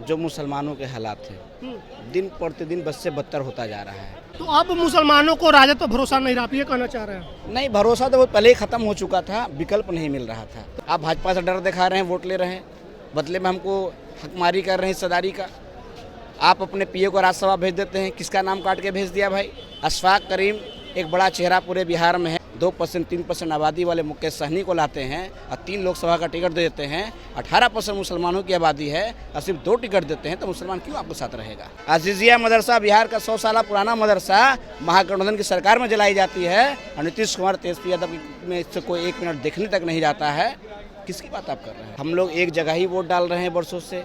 जो मुसलमानों के हालात है दिन प्रतिदिन बद से बदतर होता जा रहा है। तो अब मुसलमानों को राजद पर भरोसा नहीं रहा, आप ये कहना चाह रहे हैं? नहीं, भरोसा तो बहुत पहले ही खत्म हो चुका था, विकल्प नहीं मिल रहा था। आप भाजपा से डर दिखा रहे हैं, वोट ले रहे हैं, बदले में हमको हकमारी कर रहे हैं हिस्सेदारी का। आप अपने पीए को राज्यसभा भेज देते हैं, किसका नाम काट के भेज दिया भाई? अशफाक करीम एक बड़ा चेहरा पूरे बिहार में है, 2% 3% आबादी वाले मुकेश सहनी को लाते हैं और 3 लोकसभा का टिकट दे देते हैं। 18% मुसलमानों की आबादी है और सिर्फ 2 टिकट देते हैं, तो मुसलमान क्यों आपके साथ रहेगा? अजीजिया मदरसा बिहार का 100 साल पुराना मदरसा महागठबंधन की सरकार में जलाई जाती है और नीतीश कुमार तेजस्वी यादव में इससे कोई 1 मिनट देखने तक नहीं जाता है। किसकी बात आप कर रहे हैं? हम लोग एक जगह ही वोट डाल रहे हैं वर्षों से,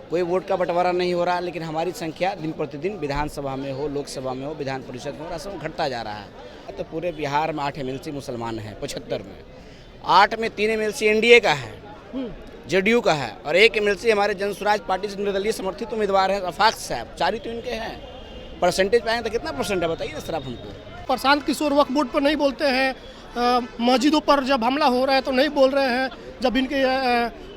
कोई वोट का बंटवारा नहीं हो रहा, लेकिन हमारी संख्या दिन प्रतिदिन विधानसभा में हो, लोकसभा में हो, विधान परिषद में हो, रास्ता में घटता जा रहा है। तो पूरे बिहार में 8 MLC मुसलमान हैं, 75 में 8 में 3 MLC एनडीए का है, जेडीयू का है और 1 MLC हमारे जन स्वराज पार्टी से निर्दलीय समर्थित उम्मीदवार हैं अफाक साहब। 4 ही तो इनके हैं। परसेंटेज पाएंगे तो कितना परसेंट है बताइए ना सर आप हमको। प्रशांत किशोर वक्फ बोर्ड पर नहीं बोलते हैं, मस्जिदों पर जब हमला हो रहा है तो नहीं बोल रहे हैं, जब इनके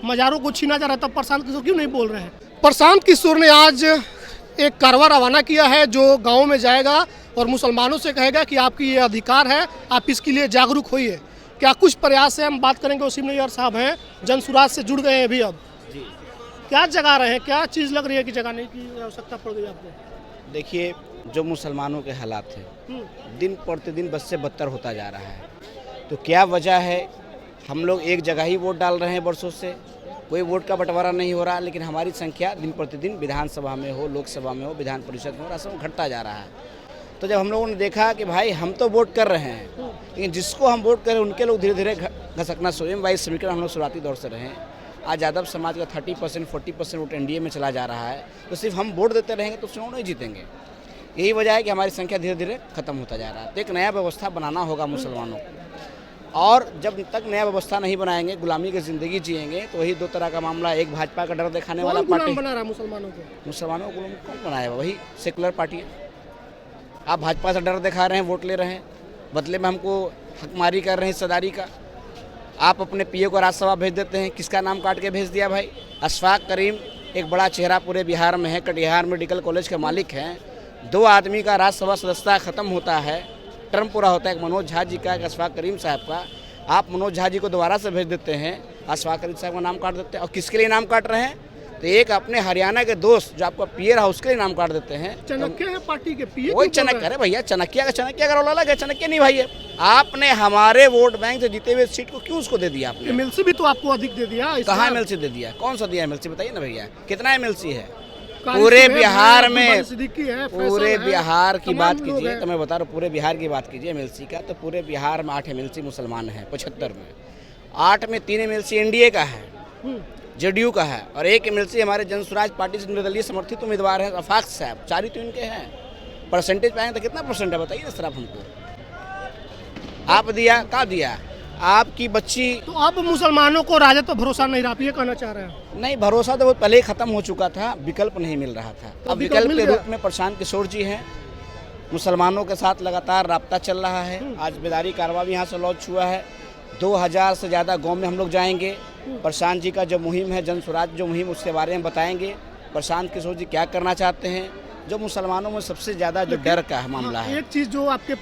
मज़ारों को छीना जा रहा है तब प्रशांत किशोर क्यों नहीं बोल रहे हैं? प्रशांत किशोर ने आज एक कारवा रवाना किया है जो गाँव में जाएगा और मुसलमानों से कहेगा कि आपकी ये अधिकार है, आप इसके लिए जागरूक होइए। क्या कुछ प्रयास है? हम बात करेंगे, वसीम नैयर साहब हैं, जन सुराज से जुड़ गए हैं अभी। अब जी क्या जगा रहे हैं, क्या चीज़ लग रही है कि जगाने की आवश्यकता पड़ गई आपको? देखिए, जो मुसलमानों के हालात हैं दिन प्रतिदिन बद से बदतर होता जा रहा है। तो क्या वजह है? हम लोग एक जगह ही वोट डाल रहे हैं वर्षों से, कोई वोट का बंटवारा नहीं हो रहा, लेकिन हमारी संख्या दिन प्रतिदिन विधानसभा में हो, लोकसभा में हो, विधान परिषद में हो, रास्ता में घटता जा रहा है। तो जब हम लोगों ने देखा कि भाई हम तो वोट कर रहे हैं, लेकिन जिसको हम वोट करें उनके लोग धीरे धीरे घसकना स्वयं वाइज समीकरण हम लोग शुरुआती दौर से रहे हैं। आज यादव समाज का 30% 40% वोट एनडीए में चला जा रहा है, तो सिर्फ हम वोट देते रहेंगे तो चुनाव नहीं जीतेंगे। यही वजह है कि हमारी संख्या धीरे धीरे खत्म होता जा रहा है। तो एक नया व्यवस्था बनाना होगा मुसलमानों को, और जब तक नया व्यवस्था नहीं बनाएंगे, गुलामी की ज़िंदगी जिएंगे, तो वही 2 तरह का मामला। एक भाजपा का डर दिखाने वाला पार्टी बना रहा मुसलमानों को, मुसलमानों को गुलाम कौन बनाया? वही सेकुलर पार्टी है। आप भाजपा से डर दिखा रहे हैं, वोट ले रहे हैं, बदले में हमको हकमारी कर रहे हैं हिस्सेदारी का। आप अपने पीए को राज्यसभा भेज देते हैं, किसका नाम काट के भेज दिया भाई? अशफाक करीम एक बड़ा चेहरा पूरे बिहार में है, कटिहार मेडिकल कॉलेज के मालिक हैं। 2 आदमी का राज्यसभा सदस्यता खत्म होता है, टर्म पूरा होता है, एक मनोज झा जी का, एक अशफाक करीम साहब का। आप मनोज झा जी को दोबारा से भेज देते हैं, अशफाक करीम साहब का नाम काट देते हैं। और किसके लिए नाम काट रहे हैं? तो एक अपने हरियाणा के दोस्त जो आपका पीए रहा उसके लिए नाम काट देते हैं। चाणक्य है पार्टी के पीए, वही चाणक्य। अरे भैया, चाणक्य का रोल अलग है, चाणक्य नहीं भाई है। आपने हमारे वोट बैंक से जीते हुए सीट को क्यों उसको दे दिया आपने? एमएलसी भी तो आपको अधिक दे दिया। कहाँ एमएलसी दे दिया? कौन सा दिया एमएलसी बताइए ना भैया, कितना एमएलसी है पूरे बिहार में? पूरे बिहार की बात कीजिए तो मैं बता रहा हूँ, पूरे बिहार की बात कीजिए एमएलसी का, तो पूरे बिहार में 8 MLC मुसलमान हैं, 75 में 8 में 3 MLC एनडीए का है, जेडीयू का है और 1 MLC हमारे जन स्वराज पार्टी से निर्दलीय समर्थित उम्मीदवार हैं अफाक साहब। 4 ही तो इनके हैं। परसेंटेज पाएंगे तो कितना परसेंट है बताइए ना सर आप हमको। आप दिया, कहाँ दिया? आपकी बच्ची। तो अब मुसलमानों को राजद पर भरोसा नहीं रहा, ये कहना चाह रहे हैं? नहीं, भरोसा तो बहुत पहले ही खत्म हो चुका था, विकल्प नहीं मिल रहा था। अब विकल्प के रूप में प्रशांत किशोर जी हैं, मुसलमानों के साथ लगातार राब्ता चल रहा है। आज बेदारी कारवा भी यहाँ से लॉन्च हुआ है। 2000 से ज़्यादा गांव में हम लोग जाएंगे। प्रशांत जी का जो मुहिम है, जन स्वराज जो मुहिम, उसके बारे में बताएंगे। प्रशांत किशोर जी क्या करना चाहते हैं, जो मुसलमानों में सबसे ज़्यादा जो डर का मामला है। एक चीज़ जो आपके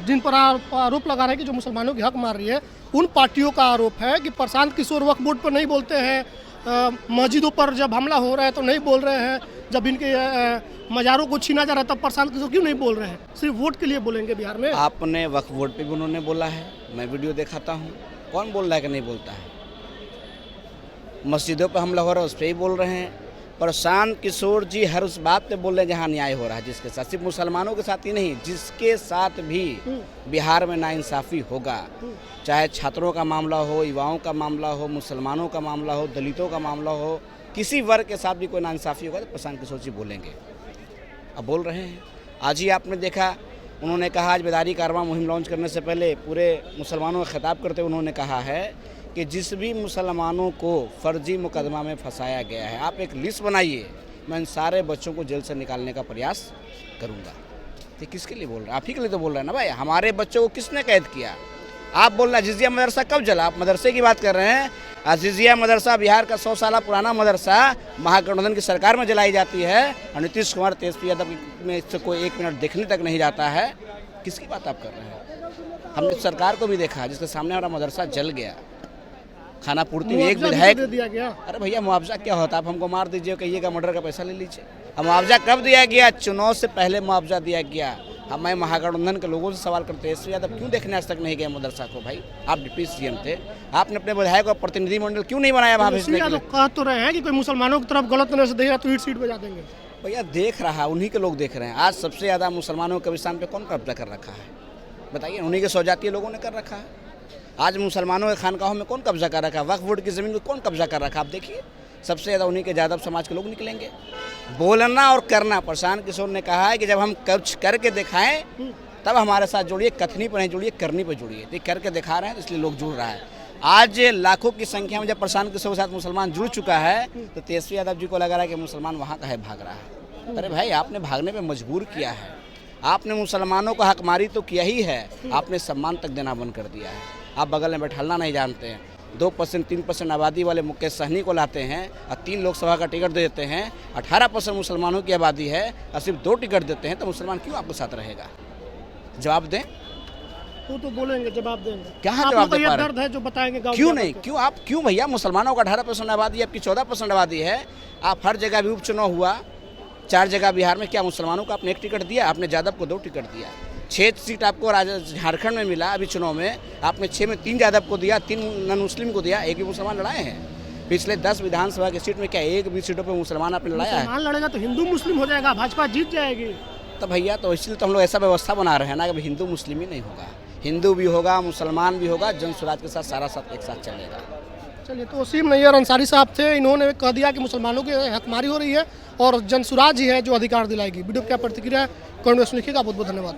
जिन पर आरोप लगा रहे हैं कि जो मुसलमानों की हक मार रही है, उन पार्टियों का आरोप है कि प्रशांत किशोर वक्फ बोर्ड पर नहीं बोलते हैं, मस्जिदों पर जब हमला हो रहा है तो नहीं बोल रहे हैं, जब इनके मज़ारों को छीना जा रहा है तब प्रशांत किशोर क्यों नहीं बोल रहे हैं? सिर्फ वोट के लिए बोलेंगे बिहार में? आपने वक्फ बोर्ड पे भी उन्होंने बोला है, मैं वीडियो दिखाता हूँ। कौन बोल रहा है कि नहीं बोलता है? मस्जिदों पर हमला हो रहा है उस पर ही बोल रहे हैं। प्रशांत किशोर जी हर उस बात पे बोल रहे हैं जहाँ न्याय हो रहा है, जिसके साथ, सिर्फ मुसलमानों के साथ ही नहीं, जिसके साथ भी बिहार में नाइंसाफ़ी होगा, चाहे छात्रों का मामला हो, युवाओं का मामला हो, मुसलमानों का मामला हो, दलितों का मामला हो, किसी वर्ग के साथ भी कोई नाइंसाफ़ी होगा तो प्रशांत किशोर जी बोलेंगे। अब बोल रहे हैं। आज ही आपने देखा, उन्होंने कहा, आज बेदारी कारवा मुहिम लॉन्च करने से पहले पूरे मुसलमानों का खिताब करते हुए उन्होंने कहा है कि जिस भी मुसलमानों को फर्जी मुकदमा में फंसाया गया है, आप एक लिस्ट बनाइए, मैं इन सारे बच्चों को जेल से निकालने का प्रयास करूंगा। तो किसके लिए बोल रहे हैं? आप ही के लिए तो बोल रहे हैं ना भाई। हमारे बच्चों को किसने कैद किया? आप बोल रहे हैं जिजिया मदरसा कब जला? आप मदरसे की बात कर रहे हैं। अजीजिया मदरसा बिहार का 100 साल पुराना मदरसा महागठबंधन की सरकार में जलाई जाती है और नीतीश कुमार तेजस्वी यादव में इससे कोई 1 मिनट देखने तक नहीं जाता है। किसकी बात आप कर रहे हैं? हमने सरकार को भी देखा जिसके सामने हमारा मदरसा जल गया, खाना पूर्ति एक विधायक दे दिया गया। अरे भैया मुआवजा क्या होता है? आप हमको मार दीजिए, कहिएगा मर्डर का पैसा ले लीजिए। अब मुआवजा कब दिया गया? चुनाव से पहले मुआवजा दिया गया। अब मैं महागठबंधन के लोगों से सवाल करते हैं, तेजस्वी यादव क्यों देखने आज तक नहीं गए मदरसा को? भाई आप डिप्टी सीएम थे, आपने अपने विधायक का प्रतिनिधिमंडल क्यों नहीं बनाया वहाँ भेजने के लिए? कह तो रहे हैं कि कोई मुसलमानों की तरफ गलत नजर से देगा तो ईट सीट बजा देंगे। भैया देख रहा है, उन्हीं के लोग देख रहे हैं। आज सबसे ज़्यादा मुसलमानों के कब्रिस्तान पे कौन कब्जा कर रखा है? बताइए, उन्हीं के सौजातीय लोगों ने कर रखा है। आज मुसलमानों के खानकाहों में कौन कब्जा कर रखा है? वक्फ बोर्ड की ज़मीन को कौन कब्जा कर रखा है? आप देखिए, सबसे ज़्यादा उन्हीं के यादव समाज के लोग निकलेंगे। बोलना और करना, प्रशांत किशोर ने कहा है कि जब हम कुछ करके दिखाएं तब हमारे साथ जुड़िए, कथनी पर नहीं जुड़िए, करनी पर जुड़िए। तो करके दिखा रहे हैं तो इसलिए लोग जुड़ रहा है। आज लाखों की संख्या में जब प्रशांत किशोर के साथ मुसलमान जुड़ चुका है तो तेजस्वी यादव जी को लग रहा है कि मुसलमान वहाँ का है, भाग रहा है। अरे भाई, आपने भागने पे मजबूर किया है। आपने मुसलमानों को हकमारी तो किया ही है, आपने सम्मान तक देना बंद कर दिया है। आप बगल में बैठाना नहीं जानते हैं। 2% 3% आबादी वाले मुकेश सहनी को लाते हैं और 3 लोकसभा का टिकट दे देते हैं। 18% मुसलमानों की आबादी है और सिर्फ 2 टिकट देते हैं, तो मुसलमान क्यों आपके साथ रहेगा? जवाब दें। वो तो बोलेंगे, जवाब देंगे। क्या जवाब दे पा रहे? दर्द है जो बताएंगे गाँव क्यों नहीं? क्यों भैया? मुसलमानों का 18% आबादी है, आपकी 14% आबादी है। आप हर जगह भी उपचुनाव हुआ, 4 जगह बिहार में, क्या मुसलमानों को आपने 1 टिकट दिया? आपने यादव को 2 टिकट दिया। 6 सीट आपको झारखंड में मिला अभी चुनाव में, आपने 6 में 3 यादव को दिया, 3 नॉन मुस्लिम को दिया, एक भी मुसलमान लड़ाए हैं। पिछले 10 विधानसभा की सीट में क्या एक भी सीटों पर मुसलमान आपने लड़ाया है? मुसलमान लड़ेगा तो हिंदू मुस्लिम हो जाएगा, भाजपा जीत जाएगी। तो भैया, तो इसलिए तो हम लोग ऐसा व्यवस्था बना रहे हैं ना कि हिंदू मुस्लिम ही नहीं होगा, हिंदू भी होगा, मुसलमान भी होगा, जन स्वराज के साथ सारा साथ एक साथ चलेगा। चलिए, तो वसीम नैयर अंसारी साहब थे, इन्होंने कह दिया कि मुसलमानों की हकमारी हो रही है और जनसुराज ही है जो अधिकार दिलाएगी। वीडियो क्या प्रतिक्रिया कमेंट में लिखिएगा। बहुत बहुत धन्यवाद।